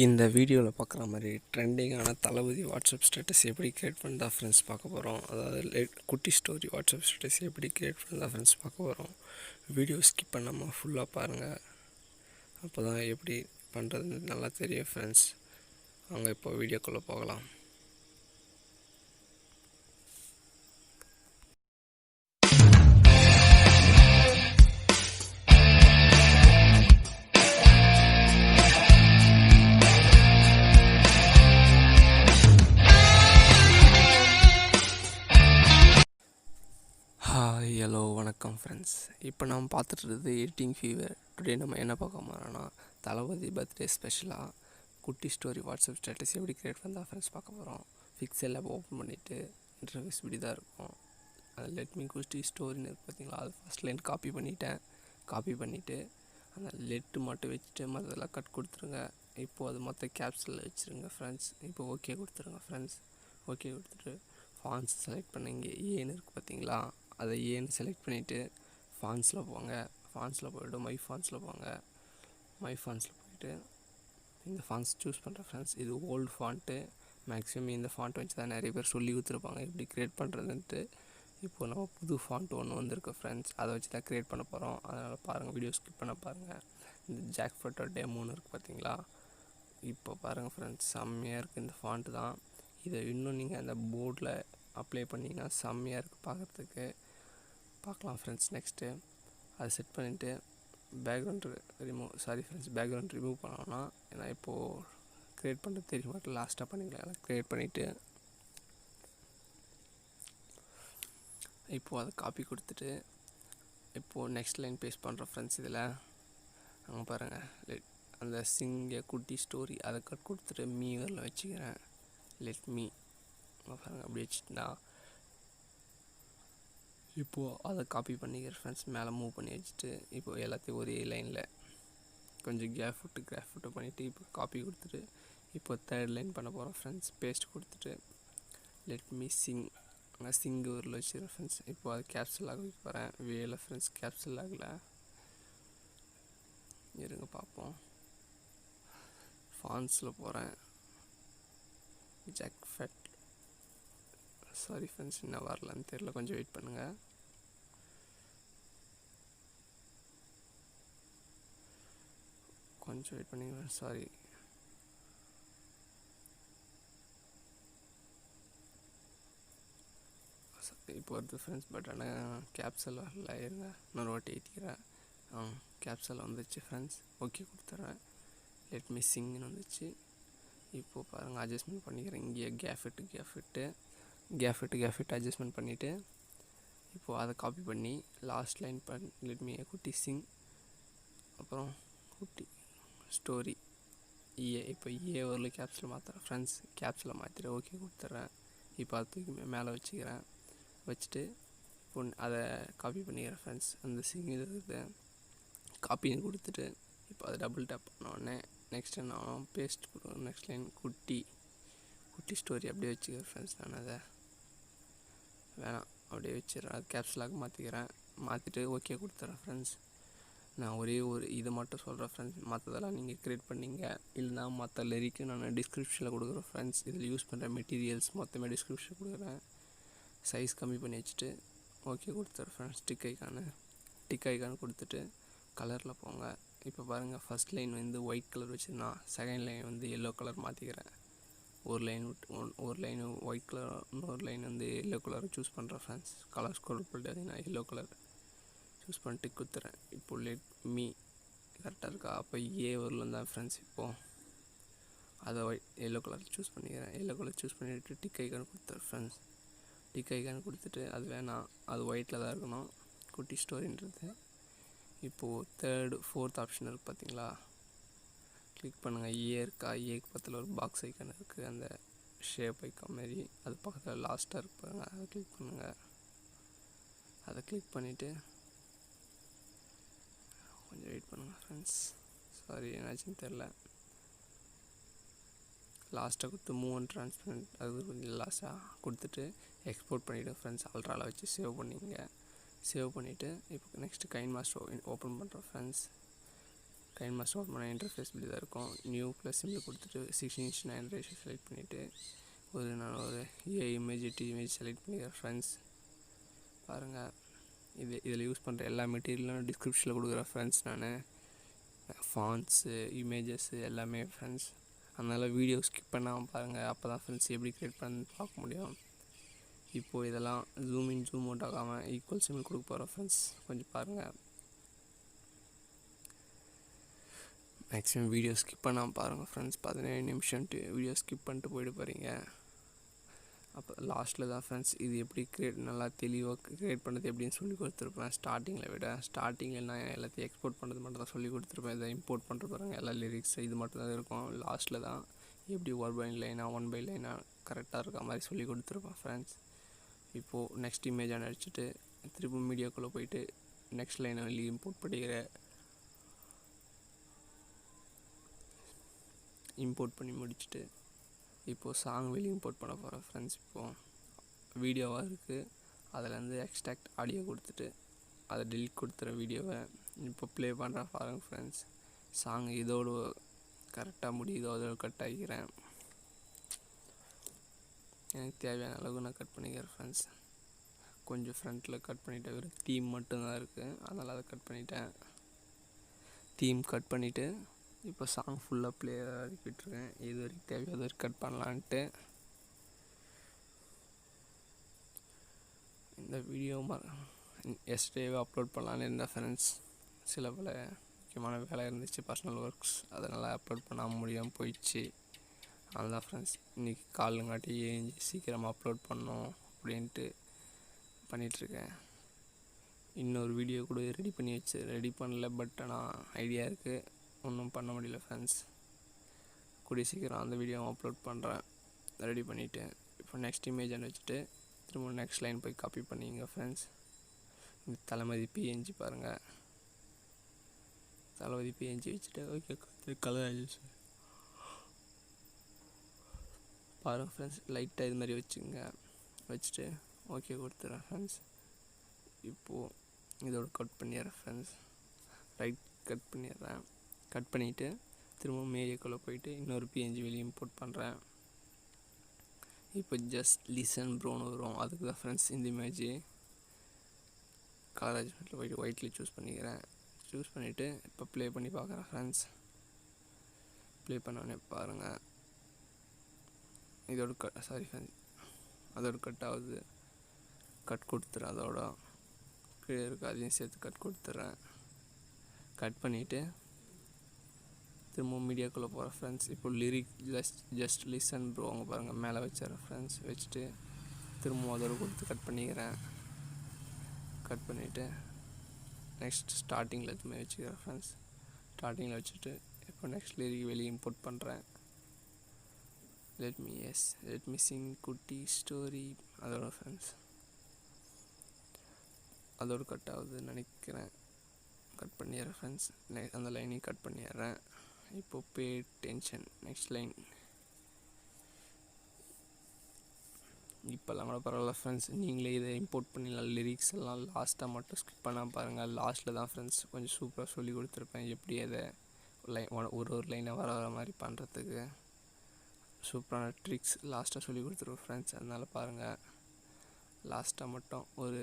இந்த வீடியோவில் பார்க்குற மாதிரி ட்ரெண்டிங்கான தளபதி வாட்ஸ்அப் ஸ்டேட்டஸ் எப்படி கிரியேட் பண்ணி தான் ஃப்ரெண்ட்ஸ் பார்க்க போகிறோம். அதாவது குட்டி ஸ்டோரி வாட்ஸ்அப் ஸ்டேட்டஸ் எப்படி கிரியேட் பண்ணி தான் ஃப்ரெண்ட்ஸ் பார்க்க போகிறோம். வீடியோ ஸ்கிப் பண்ணாமல் ஃபுல்லாக பாருங்கள். அப்போ தான் எப்படி பண்ணுறதுன்னு நல்லா தெரியும் ஃப்ரெண்ட்ஸ். அவங்க இப்போ வீடியோக்குள்ளே போகலாம். ஹலோ வணக்கம் ஃப்ரெண்ட்ஸ். இப்போ நம்ம பார்த்துட்டு எடிட்டிங் ஃபீவர். டுடே நம்ம என்ன பார்க்க போகிறோம்னா தளபதி பர்த்டே ஸ்பெஷலாக குட்டி ஸ்டோரி வாட்ஸ்அப் ஸ்டேட்டஸ் எப்படி கிரியேட் பண்ணால் ஃப்ரெண்ட்ஸ் பார்க்க போகிறோம். பிக்செல்லாப் ஓப்பன் பண்ணிவிட்டு இன்டர்ஃபேஸ் இப்படி தான் இருக்கும். அது லெட்மி குட்டி ஸ்டோரின்னு இருக்குது பார்த்தீங்களா, அது ஃபஸ்ட் லைன் காப்பி பண்ணிவிட்டு அந்த லெட்டு மட்டும் வச்சுட்டு மற்றதெல்லாம் கட் கொடுத்துருங்க. இப்போது அது மொத்த கேப்ஸில் வச்சுருங்க ஃப்ரெண்ட்ஸ். இப்போ ஓகே கொடுத்துருங்க ஃப்ரெண்ட்ஸ். ஓகே கொடுத்துட்டு ஃபான்ஸ் செலக்ட் பண்ண இங்கே ஏன்னு இருக்குது பார்த்தீங்களா, அதை ஏன்னு செலக்ட் பண்ணிவிட்டு ஃபான்ஸில் போங்க. ஃபான்ஸில் போய்ட்டு மை ஃபான்ஸில் போய்ட்டு இந்த ஃபான்ஸ் சூஸ் பண்ணுற ஃப்ரெண்ட்ஸ். இது ஓல்டு ஃபாண்ட்டு. மேக்ஸிமம் இந்த ஃபாண்ட் வச்சு தான் நிறைய பேர் சொல்லி கொடுத்துருப்பாங்க எப்படி க்ரியேட் பண்ணுறதுன்ட்டு. இப்போது நம்ம புது ஃபாண்ட் ஒன்று வந்திருக்கு ஃப்ரெண்ட்ஸ், அதை வச்சு தான் க்ரியேட் பண்ண போகிறோம். அதனால் பாருங்கள், வீடியோ ஸ்கிப் பண்ண பாருங்கள். இந்த ஜாக் ஃபோட்டோ டெமோன்னு இருக்குது பார்த்தீங்களா, இப்போ பாருங்கள் ஃப்ரெண்ட்ஸ், செம்மையாக இருக்குது இந்த ஃபாண்ட்டு தான். இதை இன்னும் நீங்கள் அந்த போர்டில் அப்ளை பண்ணிங்கன்னா செம்மையாக இருக்குது பார்க்குறதுக்கு. பார்க்கலாம் ஃப்ரெண்ட்ஸ். நெக்ஸ்ட்டு அதை செட் பண்ணிவிட்டு பேக்ரவுண்ட் ரிமூவ் பண்ணோன்னா, ஏன்னா இப்போது க்ரியேட் பண்ணுறது தெரிய மாட்டேன், லாஸ்ட்டாக பண்ணிக்கலாம். க்ரியேட் பண்ணிவிட்டு இப்போது அதை காப்பி கொடுத்துட்டு இப்போது நெக்ஸ்ட் லைன் பேஸ்ட் பண்ணுறோம் ஃப்ரெண்ட்ஸ். இதில் அங்கே பாருங்கள், அந்த குட்டி ஸ்டோரி அதை கட் கொடுத்துட்டு மீவரில் வச்சுக்கிறேன். லெட் மீ பாருங்கள், அப்படி வச்சுட்டா இப்போது அதை காப்பி பண்ணிக்கிறேன் ஃப்ரெண்ட்ஸ். மேலே மூவ் பண்ணி வச்சுட்டு இப்போது எல்லாத்தையும் ஒரே லைனில் கொஞ்சம் கிராஃப் விட்டு பண்ணிவிட்டு இப்போ காப்பி கொடுத்துட்டு இப்போ தேர்ட் லைன் பண்ண போகிறோம் ஃப்ரெண்ட்ஸ். பேஸ்ட் கொடுத்துட்டு லெட் மீ சிங்கு ஊரில் வச்சுருக்கேன் ஃப்ரெண்ட்ஸ். இப்போ அது கேப்சல் ஆக வைக்க போகிறேன். வேலை ஃப்ரெண்ட்ஸ் கேப்சல் ஆகலை, இருங்க பார்ப்போம். ஃபான்ஸில் போகிறேன். ஜாக் ஃபெட் சாரி ஃப்ரெண்ட்ஸ், என்ன வரலான்னு தெரியல, கொஞ்சம் வெயிட் பண்ணுங்கள். சாரி. இப்போ வருது ஃப்ரெண்ட்ஸ், பட் ஆனால் கேப்சல் வரல. இருங்க இன்னொரு வாட்டி ஏற்றிக்கிறேன். கேப்சல் வந்துச்சு ஃப்ரெண்ட்ஸ். ஓகே கொடுத்துட்றேன். லெட் மீ சிங்னு வந்துச்சு. இப்போது பாருங்கள், அட்ஜஸ்ட்மெண்ட் பண்ணிக்கிறேன். இங்கேயே கேஃபிட்டு அட்ஜஸ்ட்மெண்ட் பண்ணிவிட்டு இப்போது அதை காப்பி பண்ணி லாஸ்ட் லைன் லெட் மீ குட்டி சிங், அப்புறம் குட்டி ஸ்டோரி இப்போ ஒரு கேப்ஸில் மாற்றுறேன் ஃப்ரெண்ட்ஸ். கேப்ஸில் மாற்றிட்டு ஓகே கொடுத்துட்றேன். இப்போ அது தூக்கி மேலே வச்சுட்டு இப்போ அதை காப்பி பண்ணிக்கிறேன் ஃப்ரெண்ட்ஸ். அந்த சிங் இருக்குது காப்பின்னு கொடுத்துட்டு இப்போ அதை டபுள் டேப் பண்ணோடனே நெக்ஸ்ட் என்ன பேஸ்ட் கொடுக்கணும். நெக்ஸ்ட் லைன் குட்டி ஸ்டோரி அப்படியே வச்சுக்கிறேன் ஃப்ரெண்ட்ஸ். நான் அதை வேணாம் அப்படியே வச்சிடறேன். அது கேப்ஸ்லாக மாற்றிட்டு ஓகே கொடுத்துட்றேன் ஃப்ரெண்ட்ஸ். நான் ஒரே ஒரு இது மட்டும் சொல்கிறேன் ஃப்ரெண்ட்ஸ், மற்றதெல்லாம் நீங்கள் க்ரியேட் பண்ணிங்க. இல்லைனா மற்ற லெரிக்கு நான் டிஸ்கிரிப்ஷனில் கொடுக்குறேன் ஃப்ரெண்ட்ஸ். இதில் யூஸ் பண்ணுற மெட்டீரியல்ஸ் மொத்தமே டிஸ்கிரிப்ஷனில் கொடுக்குறேன். சைஸ் கம்மி பண்ணி வச்சுட்டு ஓகே கொடுத்துட்றேன் ஃப்ரெண்ட்ஸ். டிக் ஐக்கான் கொடுத்துட்டு கலரில் போங்க. இப்போ பாருங்கள், ஃபஸ்ட் லைன் வந்து ஒயிட் கலர் வச்சுருந்தா செகண்ட் லைன் வந்து எல்லோ கலர் மாற்றிக்கிறேன். ஒரு லைன் ஒயிட் கலர், இன்னொரு லைன் வந்து எல்லோ கலர் சூஸ் பண்ணுறேன் ஃப்ரெண்ட்ஸ். கலர் ஸ்க்ரோல் பண்ணிட்டு நான் எல்லோ கலர் சூஸ் பண்ணிட்டு கொடுத்துறேன். இப்போது லெட் மீ கரெக்டாக இருக்கா? அப்போ வரலும் தான் ஃப்ரெண்ட்ஸ். இப்போது அதை எல்லோ கலர் சூஸ் பண்ணிவிட்டு டிக் ஐக்கான் கொடுத்துறேன் ஃப்ரெண்ட்ஸ். டிக் ஐக்கான் கொடுத்துட்டு அது வேணாம், அது ஒயிட்டில் தான் இருக்கணும் குட்டி ஸ்டோரின்றது. இப்போது ஃபோர்த் ஆப்ஷன் இருக்குது பார்த்தீங்களா, கிளிக் பண்ணுங்கள். ஏக்கு பக்கத்தில் ஒரு பாக்ஸ் ஐக்கான் இருக்குது, அந்த ஷேப் ஐக்கான் மாரி. அது பக்கத்தில் லாஸ்ட்டாக இருக்கு பாருங்கள், அதை கிளிக் பண்ணுங்கள். அதை கிளிக் பண்ணிவிட்டு கொஞ்சம் வெயிட் பண்ணுங்கள் ஃப்ரெண்ட்ஸ். சாரி என்னாச்சுன்னு தெரில. லாஸ்ட்டாக கொடுத்து மூவ் அண்ட் ட்ரான்ஸ்பரண்ட் அது கொஞ்சம் லாஸ்ட்டாக கொடுத்துட்டு எக்ஸ்போர்ட் பண்ணிவிடுங்க ஃப்ரெண்ட்ஸ். அல்ட்ராவில் வச்சு சேவ் பண்ணிவிட்டு இப்போ நெக்ஸ்ட்டு கைன்மாஸ்டர் ஓப்பன் பண்ணுறோம் ஃப்ரெண்ட்ஸ். கைன்மாஸ்டர் ஓப்பன் பண்ண இன்டர்ஃபேஸ் இப்படி தான் இருக்கும். நியூ ப்ளஸ் சிம்பிள் கொடுத்துட்டு 16:9 ரேஷியோ செலக்ட் பண்ணிவிட்டு நான் ஒரு இமேஜ் செலக்ட் பண்ணிக்கிறேன் ஃப்ரெண்ட்ஸ். பாருங்கள், இதில் யூஸ் பண்ணுற எல்லா மெட்டீரியலும் டிஸ்கிரிப்ஷனில் கொடுக்குறேன் ஃப்ரெண்ட்ஸ். நான் ஃபாண்ட்ஸு, இமேஜஸ்ஸு எல்லாமே ஃப்ரெண்ட்ஸ். அதனால் வீடியோ ஸ்கிப் பண்ணாமல் பாருங்கள். அப்போ தான் ஃப்ரெண்ட்ஸ் எப்படி க்ரியேட் பண்ணி பார்க்க முடியும். இப்போது இதெல்லாம் ஜூம் இன் ஜூம் அவுட் ஆகாமல் ஈக்குவல் சிம்பிள் கொடுக்க போகிறோம் ஃப்ரெண்ட்ஸ். கொஞ்சம் பாருங்கள். மேக்ஸிமம் வீடியோ ஸ்கிப் பண்ணாமல் பாருங்கள் ஃப்ரெண்ட்ஸ். 17 நிமிஷம்ட்டு வீடியோ ஸ்கிப் பண்ணிட்டு போயிட்டு போகிறீங்க. அப்போ லாஸ்ட்டில் தான் ஃப்ரெண்ட்ஸ் இது எப்படி நல்லா தெளிவாக க்ரியேட் பண்ணுறது எப்படின்னு சொல்லி கொடுத்துருப்பேன். ஸ்டார்டிங்கில் நான் எல்லாத்தையும் எக்ஸ்போர்ட் பண்ணுறது மட்டும் தான் சொல்லி கொடுத்துருப்பேன். இதை இம்போர்ட் பண்ணுற பாருங்க எல்லா லிரிக்ஸ் இது மட்டும் தான் இருக்கும். லாஸ்ட்டில் தான் எப்படி ஒன் பை லைனாக கரெக்டாக இருக்க மாதிரி சொல்லி கொடுத்துருப்பேன் ஃப்ரெண்ட்ஸ். இப்போது நெக்ஸ்ட் இமேஜாக நடிச்சுட்டு திரும்ப மீடியாக்குள்ளே போயிட்டு நெக்ஸ்ட் லைனை வெளியே இம்போர்ட் பண்ணி முடிச்சுட்டு இப்போது சாங் வெளியே இம்போர்ட் பண்ண போகிறேன் ஃப்ரெண்ட்ஸ். இப்போது வீடியோவாக இருக்குது, அதிலேருந்து எக்ஸ்ட்ராக்ட் ஆடியோ கொடுத்துட்டு அதை டெலிட் கொடுத்துறேன் வீடியோவை. இப்போ ப்ளே பண்ணுறேன் பாருங்கள் ஃப்ரெண்ட்ஸ். சாங் இதோடு கரெக்டாக முடியுதோ அதோட கட் ஆகிக்கிறேன். எனக்கு தேவையான அளவுக்கு நான் கட் பண்ணிக்கிறேன் ஃப்ரெண்ட்ஸ். கொஞ்சம் ஃப்ரண்ட்டில் கட் பண்ணிவிட்டு ஒரு தீம் மட்டும்தான் இருக்குது, அதனால் அதை கட் பண்ணிட்டேன். தீம் கட் பண்ணிவிட்டு இப்போ சாங் ஃபுல்லாக ப்ளே விட்டுருக்கேன். எது வரைக்கும் தேவையோ அது வரைக்கும் கட் பண்ணலான்ட்டு. இந்த வீடியோ எஸ்டேவே அப்லோட் பண்ணலான்னு இருந்தேன் ஃப்ரெண்ட்ஸ். சில பல முக்கியமான வேலை இருந்துச்சு, பர்சனல் ஒர்க்ஸ், அதனால் அப்லோட் பண்ணாமல் முடியாமல் போயிடுச்சு. அதுதான் ஃப்ரெண்ட்ஸ் இன்றைக்கி காலுங்காட்டி சீக்கிரமாக அப்லோட் பண்ணோம் அப்படின்ட்டு பண்ணிகிட்ருக்கேன். இன்னொரு வீடியோ கூட ரெடி பண்ணல, பட் ஆனால் ஐடியா இருக்குது, ஒன்றும் பண்ண முடியல ஃப்ரெண்ட்ஸ். கூடிய சீக்கிரம் அந்த வீடியோவை அப்லோட் பண்ணுறேன் ரெடி பண்ணிவிட்டு. இப்போ நெக்ஸ்ட் இமேஜை வச்சுட்டு திரும்ப நெக்ஸ்ட் லைன் போய் காப்பி பண்ணிங்க ஃப்ரெண்ட்ஸ். இந்த தளபதி பிஎன்ஜி பாருங்கள், தளபதி பிஎன்ஜி வச்சுட்டு ஓகே கலர் பாருங்கள் ஃப்ரெண்ட்ஸ். லைட்டாக இது மாதிரி வச்சுட்டு ஓகே கொடுத்துட்றேன் ஃப்ரெண்ட்ஸ். இப்போது இதோட கட் பண்ணிடுறேன் ஃப்ரெண்ட்ஸ். ரைட் கட் பண்ணிவிட்டு திரும்ப மீடியாக்குள்ளே போயிட்டு இன்னொரு பிஎன்ஜி வெளியே இம்போர்ட் பண்ணுறேன். இப்போ ஜஸ்ட் லிசன் ப்ரோன்னு வரும், அதுக்கு தான் ஃப்ரெண்ட்ஸ் இந்த இமேஜ் கலர் அட்ஜஸ்ட்மெண்ட்டில் போயிட்டு ஒயிட்டில் சூஸ் பண்ணிவிட்டு இப்போ ப்ளே பண்ணி பார்க்குறேன் ஃப்ரெண்ட்ஸ். ப்ளே பண்ணோடனே பாருங்கள், அதோட கட் ஆகுது. கட் கொடுத்துறேன், அதோட கீழே இருக்குது அதையும் சேர்த்து கட் கொடுத்துட்றேன். கட் பண்ணிவிட்டு திரும்ப மீடியாக்குள்ளே போகிறேன் ஃப்ரெண்ட்ஸ். இப்போ லிரிக் ஜஸ்ட் லிசன் ப்ரோ அவங்க பாருங்கள் மேலே வச்சிடறேன் ஃப்ரெண்ட்ஸ். வச்சுட்டு திரும்ப அதோட கொடுத்து கட் பண்ணிவிட்டு நெக்ஸ்ட் ஸ்டார்டிங்கில் எதுவுமே வச்சுக்கிறேன் ஃப்ரெண்ட்ஸ். ஸ்டார்டிங்கில் வச்சுட்டு இப்போ நெக்ஸ்ட் லிரிக் வெளியே இம்போர்ட் பண்ணுறேன். லெட் மீ சிங் குட்டி ஸ்டோரி அதோட ஃப்ரெண்ட்ஸ். அதோடு கட் ஆகுதுன்னு நினைக்கிறேன். கட் பண்ணிடுறேன் ஃப்ரெண்ட்ஸ். அந்த லைனையும் கட் பண்ணிடுறேன். இப்போது பே டென்ஷன் நெக்ஸ்ட் லைன். இப்போல்லாம் கூட பரவாயில்ல ஃப்ரெண்ட்ஸ், நீங்களே இதை இம்போர்ட் பண்ணிடலாம். லிரிக்ஸ் எல்லாம் லாஸ்ட்டாக மட்டும் ஸ்கிப் பண்ணால் பாருங்கள். லாஸ்ட்டில் தான் ஃப்ரெண்ட்ஸ் கொஞ்சம் சூப்பராக சொல்லி கொடுத்துருப்பேன், எப்படி அதை ஒரு லைனை வர மாதிரி பண்ணுறதுக்கு சூப்பரான ட்ரிக்ஸ் லாஸ்ட்டாக சொல்லி கொடுத்துருவோம் ஃப்ரெண்ட்ஸ். அதனால் பாருங்கள், லாஸ்ட்டாக மட்டும் ஒரு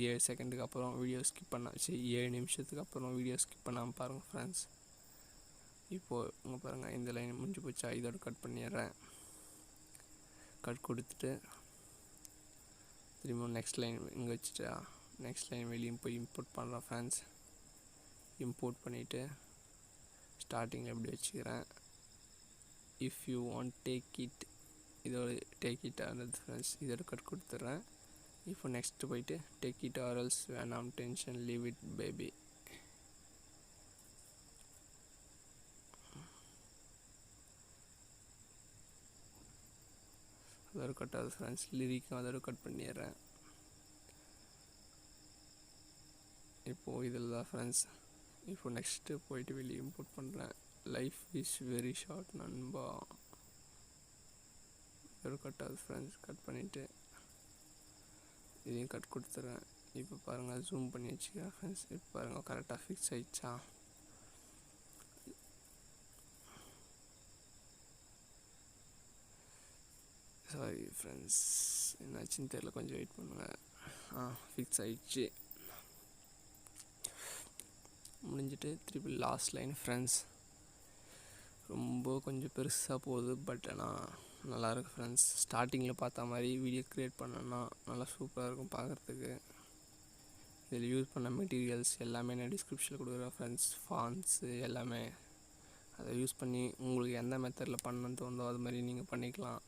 7 செகண்டுக்கு அப்புறம் வீடியோ ஸ்கிப் 7 நிமிஷத்துக்கு அப்புறம் வீடியோ ஸ்கிப் பண்ணாமல் பாருங்கள் ஃப்ரெண்ட்ஸ். இப்போது இங்கே பாருங்கள், இந்த லைன் முடிஞ்சு போச்சா, இதோட கட் பண்ணிடுறேன். கட் கொடுத்துட்டு திரும்ப நெக்ஸ்ட் லைன் இங்கே வச்சுட்டா நெக்ஸ்ட் லைன் வெளியே போய் இம்போர்ட் பண்ணுறேன் ஃப்ரெண்ட்ஸ். இம்போர்ட் பண்ணிவிட்டு ஸ்டார்டிங்கில் எப்படி வச்சுக்கிறேன். If you want take it ஆனது ஃப்ரெண்ட்ஸ். இதோட கட் கொடுத்துட்றேன். இப்போ நெக்ஸ்ட்டு போயிட்டு டேக் இட் ஆர் எல்ஸ் வேணாம் டென்ஷன் லீவ் இட் பேபி. அதோட கட் ஆகுது ஃப்ரெண்ட்ஸ். லிரிக்கும் அதோட கட் பண்ணிடுறேன். இப்போது இதில் தான் ஃப்ரெண்ட்ஸ். இப்போ நெக்ஸ்ட்டு போயிட்டு வெளியே இம்போர்ட் பண்ணுறேன். லைஃப் இஸ் வெரி ஷார்ட் நண்பா. இதோட கட் ஆகுது ஃப்ரெண்ட்ஸ். கட் பண்ணிவிட்டு இதையும் கட் கொடுத்துட்றேன். இப்போ பாருங்கள், ஜூம் பண்ணி வச்சுக்கிறேன் ஃப்ரெண்ட்ஸ். இப்போ பாருங்கள் கரெக்டாக ஃபிக்ஸ் ஆகிடுச்சா. சாரி ஃப்ரெண்ட்ஸ், என்னாச்சுன்னு தெரில, கொஞ்சம் வெயிட் பண்ணுங்கள். ஃபிக்ஸ் ஆகிடுச்சு, முடிஞ்சிட்டு திருப்பி லாஸ்ட் லைன் ஃப்ரெண்ட்ஸ். ரொம்ப கொஞ்சம் பெருசாக போகுது, பட் ஆனால் நல்லாயிருக்கு ஃப்ரெண்ட்ஸ். ஸ்டார்டிங்கில் பார்த்த மாதிரி வீடியோ க்ரியேட் பண்ணோன்னா நல்லா சூப்பராக இருக்கும் பார்க்குறதுக்கு. இதில் யூஸ் பண்ண மெட்டீரியல்ஸ் எல்லாமே நான் டிஸ்கிரிப்ஷனில் கொடுக்குறேன் ஃப்ரெண்ட்ஸ். ஃபாண்ட்ஸு எல்லாமே அதை யூஸ் பண்ணி உங்களுக்கு எந்த மெத்தடில் பண்ணணுன்னு தோணுதோ அது மாதிரி நீங்கள் பண்ணிக்கலாம்.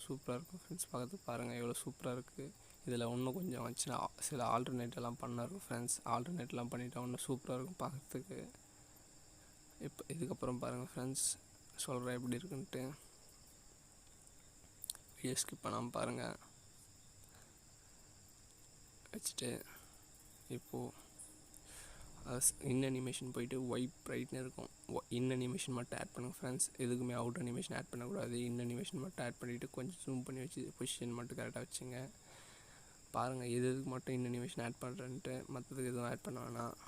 சூப்பராக இருக்கும் ஃப்ரெண்ட்ஸ், பார்க்கறதுக்கு பாருங்கள் எவ்வளோ சூப்பராக இருக்குது. இதில் இன்னும் கொஞ்சம் வச்சுன்னா சில ஆல்டர்னேட்டெல்லாம் பண்ணாருக்கும் ஃப்ரெண்ட்ஸ். ஆல்டர்னேட்லாம் பண்ணிவிட்டா இன்னும் சூப்பராக இருக்கும் பார்க்குறதுக்கு. இப்போ இதுக்கப்புறம் பாருங்கள் ஃப்ரெண்ட்ஸ், சொல்கிறேன் எப்படி இருக்குன்ட்டு. வீடியோ ஸ்கிப் பண்ணாமல் பாருங்கள். வச்சுட்டு இப்போது இன் அனிமேஷன் போயிட்டு ஒயிட் ப்ரைட்னு இருக்கும். இன் அனிமேஷன் மட்டும் ஆட் பண்ணுங்கள் ஃப்ரெண்ட்ஸ். எதுக்குமே அவுட் அனிமேஷன் ஆட் பண்ணக்கூடாது. இன் அனிமேஷன் மட்டும் ஆட் பண்ணிவிட்டு கொஞ்சம் ஜூம் பண்ணி வச்சு பொசிஷன் மட்டும் கரெக்டாக வச்சுங்க. பாருங்கள் எதுக்கு மட்டும் இன் அனிமேஷன் ஆட் பண்ணுறேன்ட்டு, மற்றதுக்கு எதுவும் ஆட் பண்ண வேணாம்.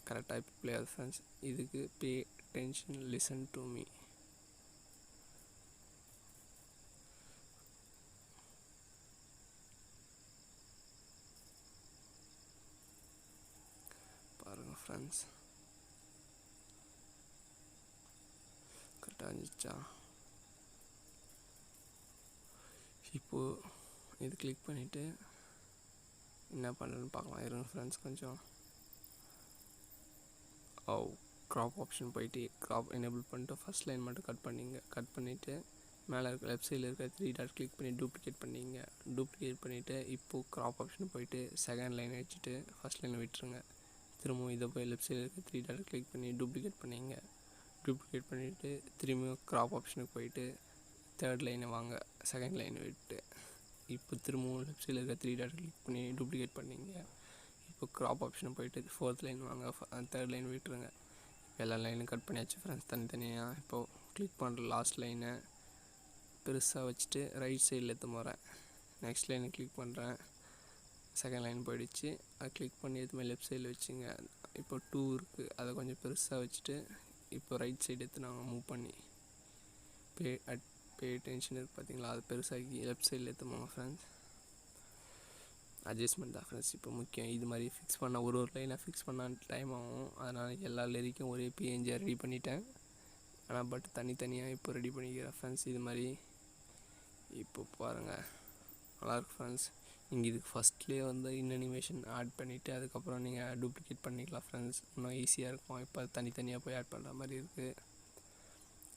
கரெக்டாக இப்போ ப்ளே ஆகுது ஃப்ரெண்ட்ஸ். இதுக்கு பே டென்ஷன், லிசன் டு மீ. பாருங்கள் ஃப்ரெண்ட்ஸ், கரெக்டாக இருந்துச்சா? இப்போது இது கிளிக் பண்ணிவிட்டு என்ன பண்ணுறேன்னு பார்க்கலாம் இருங்க ஃப்ரெண்ட்ஸ். கொஞ்சம் க்ராப் ஆப்ஷன் போயிட்டு க்ராப் எனேபிள் பண்ணிட்டு ஃபஸ்ட் லைன் மட்டும் கட் பண்ணிவிட்டு மேலே இருக்க லெஃப்ட் சைடில் இருக்க 3 டாட் கிளிக் பண்ணி டூப்ளிகேட் பண்ணிவிட்டு இப்போது க்ராப் ஆப்ஷன் போயிட்டு செகண்ட் லைன் வச்சுட்டு ஃபஸ்ட் லைனை விட்டுருங்க. திரும்பவும் இதை போய் லெஃப்ட் சைடில் இருக்க 3 டாட் கிளிக் பண்ணி டூப்ளிகேட் பண்ணிவிட்டு திரும்பியும் க்ராப் ஆப்ஷனுக்கு போயிட்டு தேர்ட் லைனை வாங்க, செகண்ட் லைனை விட்டு. இப்போ திரும்பவும் லெஃப்ட் சைடில் இருக்க 3 டாட் கிளிக் பண்ணி டூப்ளிகேட் பண்ணிங்க. இப்போ க்ராப் ஆப்ஷனை போயிட்டு ஃபோர்த் லைன் வாங்க, தேர்ட் லைன் விட்டுருங்க. எல்லா லைனும் கட் பண்ணியாச்சு ஃப்ரெண்ட்ஸ் தனித்தனியாக. இப்போது கிளிக் பண்ணுற லாஸ்ட் லைனை பெருசாக வச்சுட்டு ரைட் சைடில் எடுத்து போகிறேன். நெக்ஸ்ட் லைனை கிளிக் பண்ணுறேன், செகண்ட் லைன் போயிடுச்சு. அதை கிளிக் பண்ணி எதுவுமே லெஃப்ட் சைடில் வச்சுங்க. இப்போ 2 இருக்குது, அதை கொஞ்சம் பெருசாக வச்சுட்டு இப்போ ரைட் சைடு எடுத்து நாங்கள் மூவ் பண்ணி பே டென்ஷன் இருக்குது பார்த்தீங்களா, அது பெருசாகி லெஃப்ட் சைடில் எடுத்துமாங்க ஃப்ரெண்ட்ஸ். அட்ஜஸ்ட்மெண்ட் தான் ஃப்ரெண்ட்ஸ் இப்போ முக்கியம். இது மாதிரி ஃபிக்ஸ் பண்ண ஒரு லைனாக ஃபிக்ஸ் பண்ண டைம் ஆகும். அதனால் எல்லா லிரிக்கும் ஒரே பிஎன்ஜியாக ரெடி பண்ணிட்டேன். ஆனால் பட் தனித்தனியாக இப்போ ரெடி பண்ணிக்கிறேன் ஃப்ரெண்ட்ஸ். இது மாதிரி இப்போ பாருங்கள் நல்லாயிருக்கு ஃப்ரெண்ட்ஸ். நீங்கள் இதுக்கு ஃபஸ்ட்லேயே இன் அனிமேஷன் ஆட் பண்ணிவிட்டு அதுக்கப்புறம் நீங்கள் டூப்ளிகேட் பண்ணிக்கலாம் ஃப்ரெண்ட்ஸ். இன்னும் ஈஸியாக இருக்கும். இப்போ தனித்தனியாக போய் ஆட் பண்ணுற மாதிரி இருக்குது.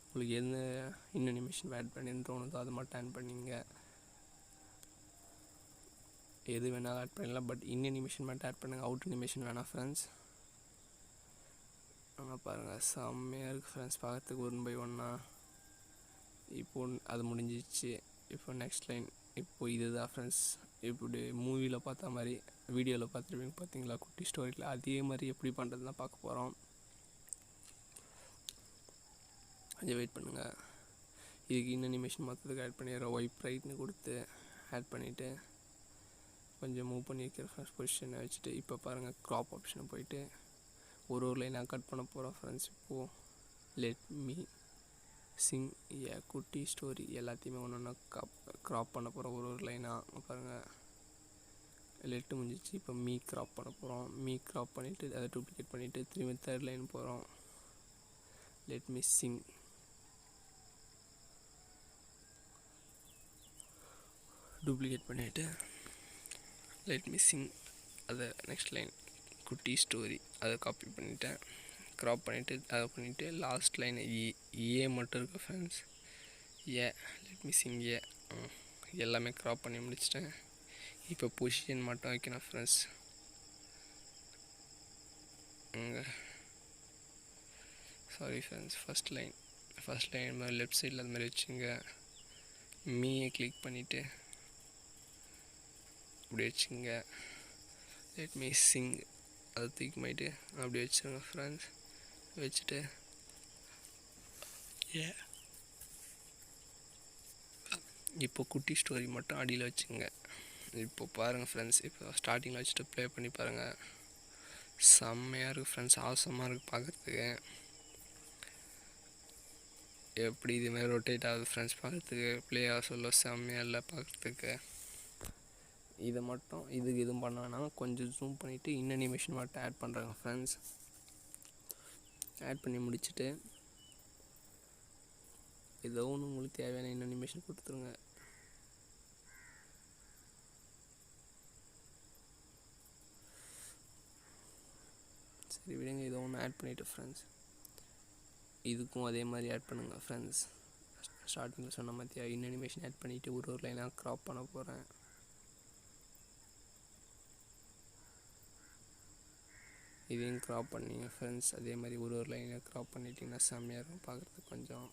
உங்களுக்கு எந்த இன் அனிமேஷன் ஆட் பண்ணின்னு தோணுதோ அது மட்டும் ஆட் பண்ணிங்க. எது வேணாலும் ஆட் பண்ணிடலாம், பட் இன் அனிமேஷன் மட்டும் ஆட் பண்ணுங்கள், அவுட் அனிமேஷன் வேணாம் ஃப்ரெண்ட்ஸ். ஆனால் பாருங்கள் செம்மையாக இருக்குது ஃப்ரெண்ட்ஸ் பார்க்கறதுக்கு 1 by 1. இப்போது அது முடிஞ்சிச்சு. இப்போ நெக்ஸ்ட் லைன் இப்போது இதுதான் ஃப்ரெண்ட்ஸ். இப்படி மூவியில் பார்த்த மாதிரி வீடியோவில் பார்த்துருப்பீங்க பார்த்தீங்களா குட்டி ஸ்டோரியில், அதே மாதிரி எப்படி பண்ணுறது தான் பார்க்க போகிறோம். கொஞ்சம் வெயிட் பண்ணுங்கள். இதுக்கு இன் அனிமேஷன் மொத்தத்துக்கு ஆட் பண்ணிடுறோம். ஒயிட் ரைட்னு கொடுத்து ஆட் பண்ணிவிட்டு கொஞ்சம் மூவ் பண்ணி வைக்கிற ஃபர்ஸ்ட் பொசிஷனை வச்சுட்டு இப்போ பாருங்கள் க்ராப் ஆப்ஷனை போயிட்டு ஒரு லைனாக கட் பண்ண போகிறோம் ஃப்ரெண்ட்ஸ். இப்போது லெட் மீ சிங் ஏ குட்டி ஸ்டோரி எல்லாத்தையுமே ஒன்று ஒன்றா க்ராப் பண்ண போகிறோம் ஒரு லைனாக. பாருங்கள் லெட்டு முடிஞ்சிச்சு. இப்போ மீ க்ராப் பண்ண போகிறோம். மீ க்ராப் பண்ணிவிட்டு அதை டூப்ளிகேட் பண்ணிவிட்டு திரும்பி தேர்ட் லைன் போகிறோம். லெட் மீ சிங், டூப்ளிகேட் பண்ணிவிட்டு லெட் மீ சிங், அதை நெக்ஸ்ட் லைன் குட்டி ஸ்டோரி அதை காப்பி பண்ணிவிட்டேன். க்ராப் பண்ணிவிட்டு அதை பண்ணிவிட்டு லாஸ்ட் லைன் ஏ மட்டும் இருக்குது ஃப்ரெண்ட்ஸ். லெட் மீ சிங் எல்லாமே க்ராப் பண்ணி முடிச்சிட்டேன். இப்போ பொசிஷன் மட்டும் வைக்கணும் friends. Sorry friends, first line மாதிரி லெஃப்ட் சைடில் அது மாதிரி வச்சுங்க. மீயை கிளிக் பண்ணிவிட்டு அப்படி வச்சுங்க. லெட் மீ சிங் அதை தூக்கி போயிட்டு அப்படி வச்சுருங்க ஃப்ரெண்ட்ஸ். வச்சுட்டு இப்போ குட்டி ஸ்டோரி மட்டும் அடியில் வச்சுங்க. இப்போ பாருங்கள் ஃப்ரெண்ட்ஸ், இப்போ ஸ்டார்டிங்கில் வச்சுட்டு ப்ளே பண்ணி பாருங்கள். செம்மையாக இருக்குது ஃப்ரெண்ட்ஸ், ஆசமாக இருக்குது பார்க்குறதுக்கு. எப்படி இதுமாதிரி ரொட்டேட் ஆகுது ஃப்ரெண்ட்ஸ் பார்க்குறதுக்கு ப்ளே ஆக சொல்ல செம்மையாக இல்லை பார்க்குறதுக்கு. இதை மட்டும் எதுவும் பண்ண வேணாம், கொஞ்சம் ஜூம் பண்ணிவிட்டு அனிமேஷன் மட்டும் ஆட் பண்ணுறாங்க ஃப்ரெண்ட்ஸ். ஆட் பண்ணி முடிச்சுட்டு ஏதோ ஒன்று உங்களுக்கு தேவையான அனிமேஷன் கொடுத்துருங்க. சரி விடுங்க, ஏதோ ஒன்று ஆட் பண்ணிவிட்டு ஃப்ரெண்ட்ஸ் இதுக்கும் அதே மாதிரி ஆட் பண்ணுங்கள் ஃப்ரெண்ட்ஸ். ஸ்டார்டிங்கில் சொன்ன மாதிரியா அனிமேஷன் ஆட் பண்ணிவிட்டு ஒரு லைனாக க்ராப் பண்ண போகிறேன். இதையும் க்ராப் பண்ணிங்க ஃப்ரெண்ட்ஸ். அதே மாதிரி ஒரு லைனை க்ராப் பண்ணிட்டீங்கன்னா செம்மையாக இருக்கும் பார்க்குறதுக்கு. கொஞ்சம்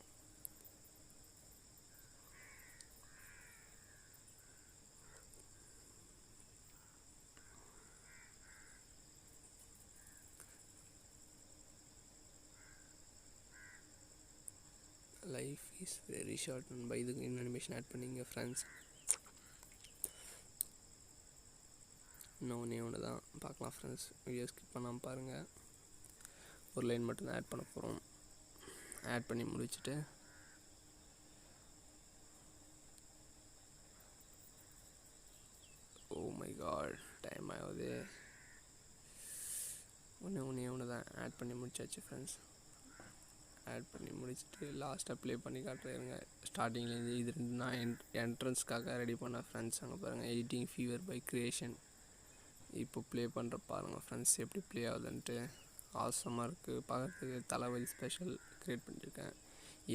லைஃப் இஸ் வெரி ஷார்ட் நண்பா. இதுக்கு அனிமேஷன் ஆட் பண்ணிங்க ஃப்ரெண்ட்ஸ். இன்னும் ஒன்று தான் பார்க்கலாம் ஃப்ரெண்ட்ஸ். வீடியோ ஸ்கிப் பண்ணாமல் பாருங்கள். ஒரு லைன் மட்டும்தான் ஆட் பண்ண போகிறோம். ஆட் பண்ணி முடிச்சுட்டு ஓ மை காட் டைம் ஆகுது. ஒன்று தான் ஆட் பண்ணி முடிச்சாச்சு ஃப்ரெண்ட்ஸ். ஆட் பண்ணி முடிச்சுட்டு லாஸ்ட்டாக ப்ளே பண்ணி காட்டுறேங்க. ஸ்டார்டிங்லேருந்து இது ரெண்டு நான் என்ட்ரன்ஸ்க்காக ரெடி பண்ணேன் ஃப்ரெண்ட்ஸ். அங்கே பாருங்கள், எடிட்டிங் ஃபீவர் பை க்ரியேஷன். இப்போ ப்ளே பண்ணுற பாருங்கள் ஃப்ரெண்ட்ஸ் எப்படி ப்ளே ஆகுதுன்ட்டு. ஆசமாக இருக்குது பார்க்குறதுக்கு. தளபதி ஸ்பெஷல் க்ரியேட் பண்ணியிருக்கேன்.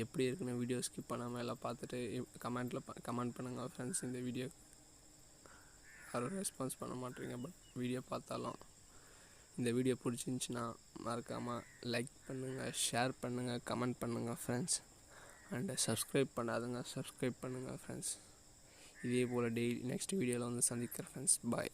எப்படி இருக்குன்னு வீடியோ ஸ்கிப் பண்ணாமல் எல்லாம் பார்த்துட்டு கமெண்ட் பண்ணுங்கள் ஃப்ரெண்ட்ஸ். இந்த வீடியோ யாரும் ரெஸ்பான்ஸ் பண்ண மாட்டேறீங்க, பட் வீடியோ பார்த்தாலும் இந்த வீடியோ பிடிச்சிருந்துச்சின்னா மறக்காமல் லைக் பண்ணுங்கள், ஷேர் பண்ணுங்கள், கமெண்ட் பண்ணுங்கள் ஃப்ரெண்ட்ஸ். அண்டு சப்ஸ்கிரைப் பண்ணாதுங்க, சப்ஸ்கிரைப் பண்ணுங்கள் ஃப்ரெண்ட்ஸ். இதே போல் டெய்லி நெக்ஸ்ட் வீடியோவில் வந்து சந்திக்கிறேன் ஃப்ரெண்ட்ஸ். பாய்.